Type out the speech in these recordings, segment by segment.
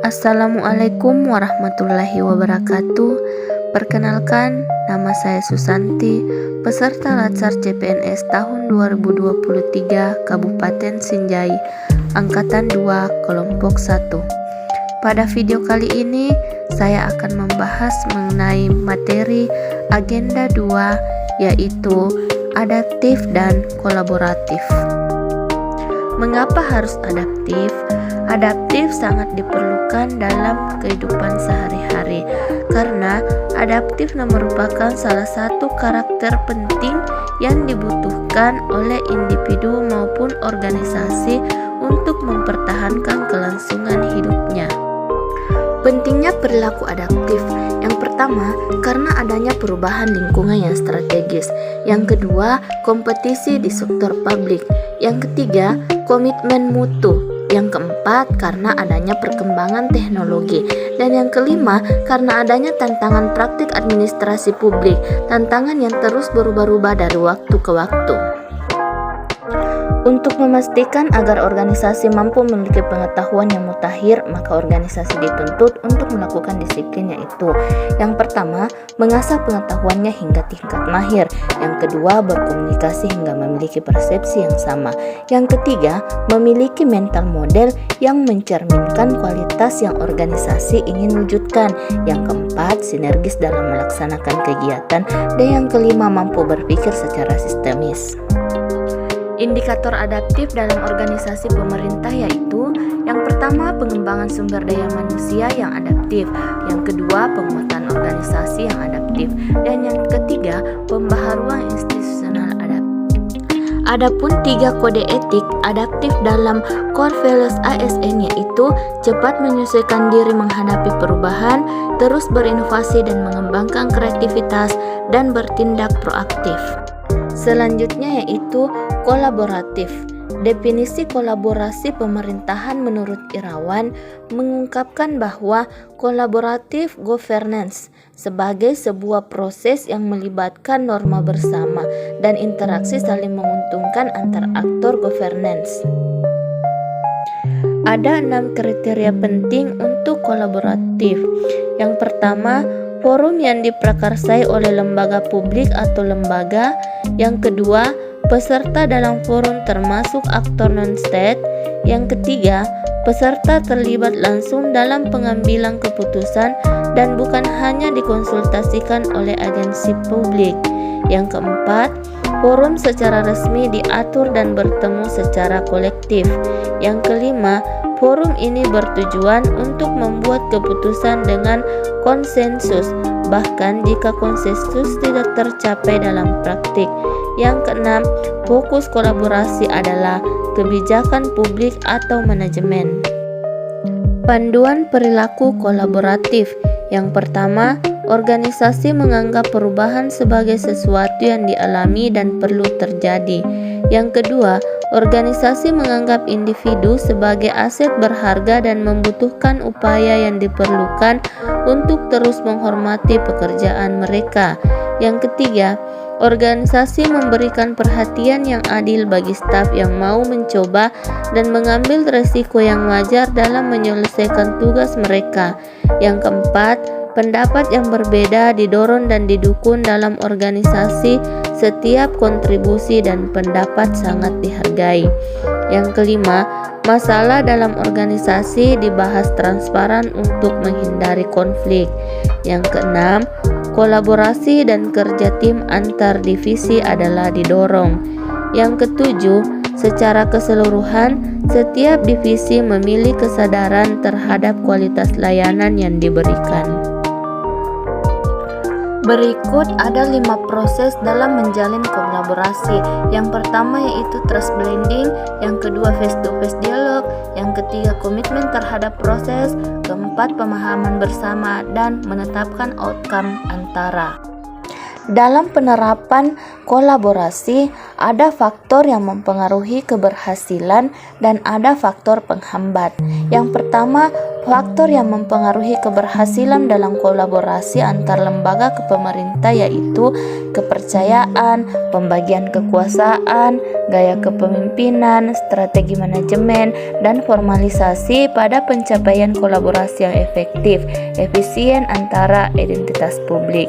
Assalamualaikum warahmatullahi wabarakatuh. Perkenalkan, nama saya Susanti, peserta Latsar CPNS tahun 2023 Kabupaten Sinjai, Angkatan 2, Kelompok 1. Pada video kali ini, saya akan membahas mengenai materi agenda 2, yaitu adaptif dan kolaboratif. Mengapa harus adaptif? Adaptif sangat diperlukan dalam kehidupan sehari-hari karena adaptif merupakan salah satu karakter penting yang dibutuhkan oleh individu maupun organisasi untuk mempertahankan kelangsungan hidupnya. Pentingnya perilaku adaptif. Yang pertama, karena adanya perubahan lingkungan yang strategis. Yang kedua, kompetisi di sektor publik. Yang ketiga, komitmen mutu. Yang keempat, karena adanya perkembangan teknologi. Dan yang kelima, karena adanya tantangan praktik administrasi publik, tantangan yang terus berubah-ubah dari waktu ke waktu. Untuk memastikan agar organisasi mampu memiliki pengetahuan yang mutakhir, maka organisasi dituntut untuk melakukan disiplin, yaitu yang pertama, mengasah pengetahuannya hingga tingkat mahir. Yang kedua, berkomunikasi hingga memiliki persepsi yang sama. Yang ketiga, memiliki mental model yang mencerminkan kualitas yang organisasi ingin wujudkan. Yang keempat, sinergis dalam melaksanakan kegiatan. Dan yang kelima, mampu berpikir secara sistemis. Indikator adaptif dalam organisasi pemerintah yaitu yang pertama, pengembangan sumber daya manusia yang adaptif, yang kedua, penguatan organisasi yang adaptif, dan yang ketiga, pembaharuan institusional adaptif. Adapun 3 kode etik adaptif dalam Core Values ASN yaitu cepat menyesuaikan diri menghadapi perubahan, terus berinovasi dan mengembangkan kreativitas, dan bertindak proaktif. Selanjutnya yaitu kolaboratif. Definisi kolaborasi pemerintahan menurut Irawan mengungkapkan bahwa kolaboratif governance sebagai sebuah proses yang melibatkan norma bersama dan interaksi saling menguntungkan antar aktor governance. Ada 6 kriteria penting untuk kolaboratif. Yang pertama, forum yang diprakarsai oleh lembaga publik atau lembaga. Yang kedua, peserta dalam forum termasuk aktor non-state. Yang ketiga, peserta terlibat langsung dalam pengambilan keputusan dan bukan hanya dikonsultasikan oleh agensi publik. Yang keempat, forum secara resmi diatur dan bertemu secara kolektif. Yang kelima, forum ini bertujuan untuk membuat keputusan dengan konsensus, bahkan jika konsensus tidak tercapai dalam praktik. Yang keenam, fokus kolaborasi adalah kebijakan publik atau manajemen. Panduan perilaku kolaboratif. Yang pertama, organisasi menganggap perubahan sebagai sesuatu yang dialami dan perlu terjadi. Yang kedua, organisasi menganggap individu sebagai aset berharga dan membutuhkan upaya yang diperlukan untuk terus menghormati pekerjaan mereka. Yang ketiga, organisasi memberikan perhatian yang adil bagi staf yang mau mencoba dan mengambil resiko yang wajar dalam menyelesaikan tugas mereka. Yang keempat, pendapat yang berbeda didorong dan didukung dalam organisasi. Setiap kontribusi dan pendapat sangat dihargai. Yang kelima, masalah dalam organisasi dibahas transparan untuk menghindari konflik. Yang keenam, kolaborasi dan kerja tim antar divisi adalah didorong. Yang ketujuh, secara keseluruhan, setiap divisi memiliki kesadaran terhadap kualitas layanan yang diberikan. Berikut ada 5 proses dalam menjalin kolaborasi. Yang pertama yaitu trust building, yang kedua face-to-face dialog, yang ketiga komitmen terhadap proses, keempat pemahaman bersama, dan menetapkan outcome antara. Dalam penerapan kolaborasi, ada faktor yang mempengaruhi keberhasilan dan ada faktor penghambat. Yang pertama, Faktor yang mempengaruhi keberhasilan dalam kolaborasi antar lembaga ke pemerintah yaitu kepercayaan, pembagian kekuasaan, gaya kepemimpinan, strategi manajemen, dan formalisasi pada pencapaian kolaborasi yang efektif, efisien antara entitas publik.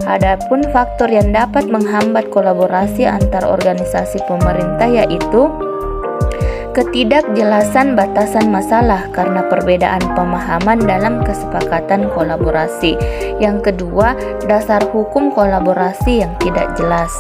Adapun faktor yang dapat menghambat kolaborasi antar organisasi pemerintah yaitu ketidakjelasan batasan masalah karena perbedaan pemahaman dalam kesepakatan kolaborasi. Yang kedua, dasar hukum kolaborasi yang tidak jelas.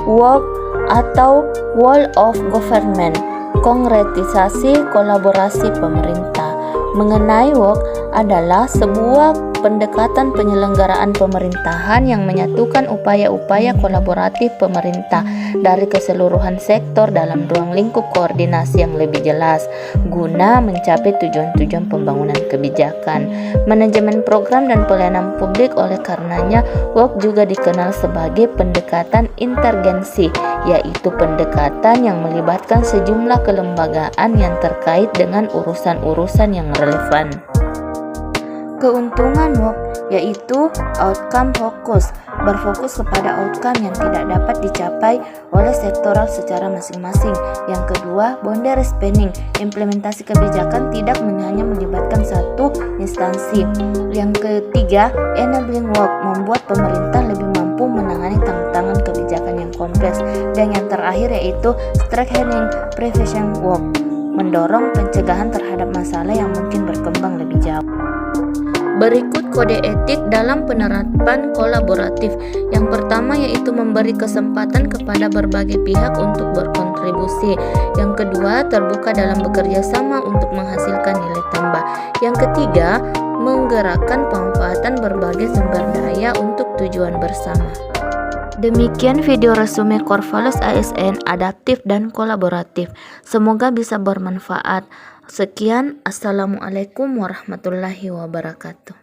WOG atau Wall of Government, konkretisasi kolaborasi pemerintah. Mengenai WOG adalah sebuah pendekatan penyelenggaraan pemerintahan yang menyatukan upaya-upaya kolaboratif pemerintah dari keseluruhan sektor dalam ruang lingkup koordinasi yang lebih jelas guna mencapai tujuan-tujuan pembangunan kebijakan, manajemen program dan pelayanan publik. Oleh karenanya, WOG juga dikenal sebagai pendekatan intergensi, yaitu pendekatan yang melibatkan sejumlah kelembagaan yang terkait dengan urusan-urusan yang relevan. Keuntungan WOG yaitu outcome focus, berfokus kepada outcome yang tidak dapat dicapai oleh sektoral secara masing-masing. Yang kedua, boundary spanning, implementasi kebijakan tidak hanya melibatkan satu instansi. Yang ketiga, enabling WOG, membuat pemerintah lebih mampu menangani tantangan kebijakan yang kompleks. Dan yang terakhir yaitu strengthening prevention WOG, mendorong pencegahan terhadap masalah yang mungkin berkembang lebih jauh. Berikut kode etik dalam penerapan kolaboratif. Yang pertama yaitu memberi kesempatan kepada berbagai pihak untuk berkontribusi. Yang kedua, terbuka dalam bekerja sama untuk menghasilkan nilai tambah. Yang ketiga, menggerakkan pemanfaatan berbagai sumber daya untuk tujuan bersama. Demikian video resume Corvalus ASN adaptif dan kolaboratif. Semoga bisa bermanfaat. Sekian, Assalamualaikum warahmatullahi wabarakatuh.